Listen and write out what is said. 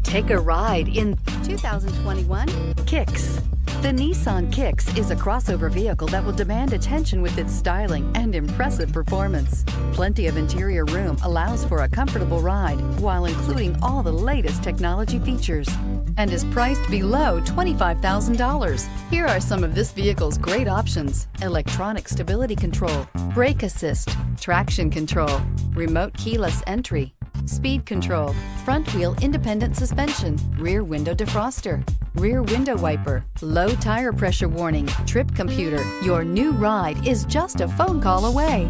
Take a ride in 2021 Kicks. The Nissan Kicks is a crossover vehicle that will demand attention with its styling and impressive performance. Plenty of interior room allows for a comfortable ride while including all the latest technology features and is priced below $25,000. Here are some of this vehicle's great options: electronic stability control, brake assist, traction control, remote keyless entry, speed control, front wheel independent suspension, rear window defroster, rear window wiper, low tire pressure warning, trip computer. Your new ride is just a phone call away.